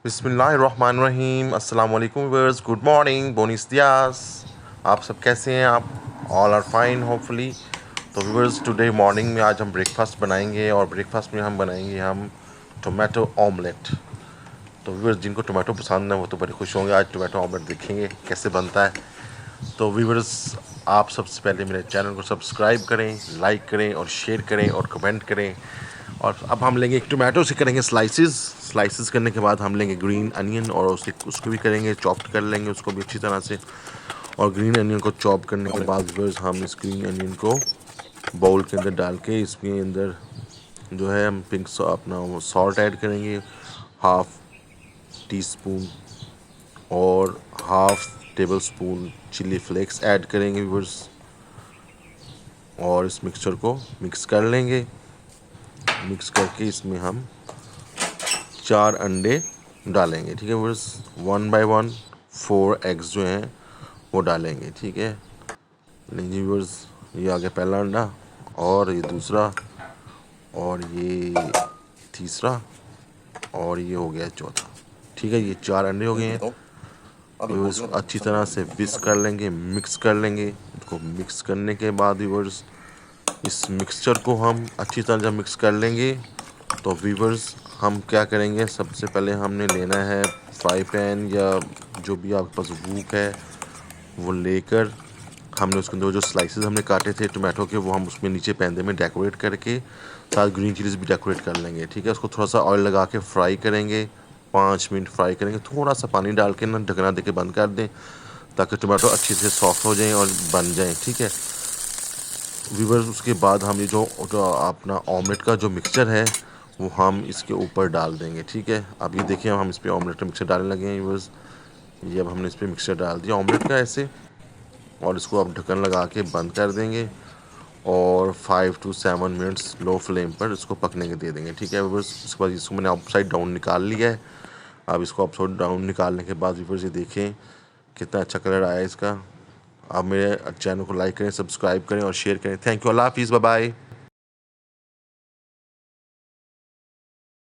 बिस्मिल्लाहिर्रहमानिर्रहीम। अस्सलाम वालेकुम व्यूअर्स, गुड मॉर्निंग, बोनिस दियास। आप सब कैसे हैं? आप ऑल आर फाइन होपफुली। तो व्यूअर्स, टुडे मॉर्निंग में आज हम ब्रेकफास्ट बनाएंगे और ब्रेकफास्ट में हम बनाएंगे टोमेटो ऑमलेट। तो व्यूअर्स, जिनको टोमेटो पसंद है वो तो बड़े खुश होंगे। आज टोमेटो ऑमलेट देखेंगे कैसे बनता है। तो व्यूअर्स, आप सबसे पहले मेरे चैनल को सब्सक्राइब करें, लाइक करें और शेयर करें और कमेंट करें। और अब हम लेंगे एक टोमेटो से करेंगे स्लाइसेस करने के बाद हम लेंगे ग्रीन अनियन और उसको भी करेंगे चॉप्ड कर लेंगे उसको भी अच्छी तरह से। और ग्रीन अनियन को चॉप करने के बाद व्यूअर्स, हम इस ग्रीन अनियन को बाउल के अंदर डाल के इसके अंदर जो है हम अपना सॉल्ट ऐड करेंगे, हाफ टी स्पून और half tablespoon chilli flakes add करेंगे व्यूअर्स। और इस मिक्सचर को मिक्स कर लेंगे। मिक्स करके इसमें हम 4 अंडे डालेंगे, ठीक है व्यूअर्स। 1 बाय 1 4 एग्स जो हैं वो डालेंगे, ठीक है। लीजिए व्यूअर्स, ये आ गया पहला अंडा और ये दूसरा और ये तीसरा और ये हो गया चौथा, ठीक है। ये 4 अंडे हो गए हैं। व्यूअर्स, अच्छी तरह से विस्क कर लेंगे, मिक्स कर लेंगे। इसको मिक्स करने के बाद व्यूअर्स, इस मिक्सचर को हम अच्छी तरह जब मिक्स कर लेंगे तो व्यूअर्स हम क्या करेंगे, सबसे पहले हमने लेना है फ्राई पैन या जो भी आपके पास वूक है वो लेकर हमने उसके अंदर जो स्लाइसेस हमने काटे थे टोमेटो के वो हम उसमें नीचे पैंदे में डेकोरेट करके साथ ग्रीन चिलीज भी डेकोरेट कर लेंगे, ठीक है। उसको थोड़ा सा ऑयल लगा के फ्राई करेंगे, 5 मिनट फ्राई करेंगे। थोड़ा सा पानी डाल के ना ढकना दे के बंद कर दें ताकि टोमेटो अच्छे से सॉफ्ट हो जाएं और बन जाएं, ठीक है व्यूअर्स। उसके बाद हम ये जो अपना ऑमलेट का जो मिक्सचर है वो हम इसके ऊपर डाल देंगे, ठीक है। अब ये देखिए हम इस पर ऑमलेट का मिक्सचर डालने लगे हैं व्यूअर्स। ये अब हमने इस पर मिक्सचर डाल दिया ऑमलेट का ऐसे, और इसको अब ढक्कन लगा के बंद कर देंगे और 5 to 7 मिनट्स लो फ्लेम पर इसको पकने के दे देंगे, ठीक है व्यूअर्स। उसके बाद इसको मैंने अपसाइड डाउन निकाल लिया है। अब इसको अपसाइड डाउन निकालने के बाद व्यूअर्स ये देखें कितना अच्छा कलर आया इसका। आप मेरे चैनल को लाइक करें, सब्सक्राइब करें और शेयर करें। थैंक यू, अल्लाह हाफिज़, बाय बाय।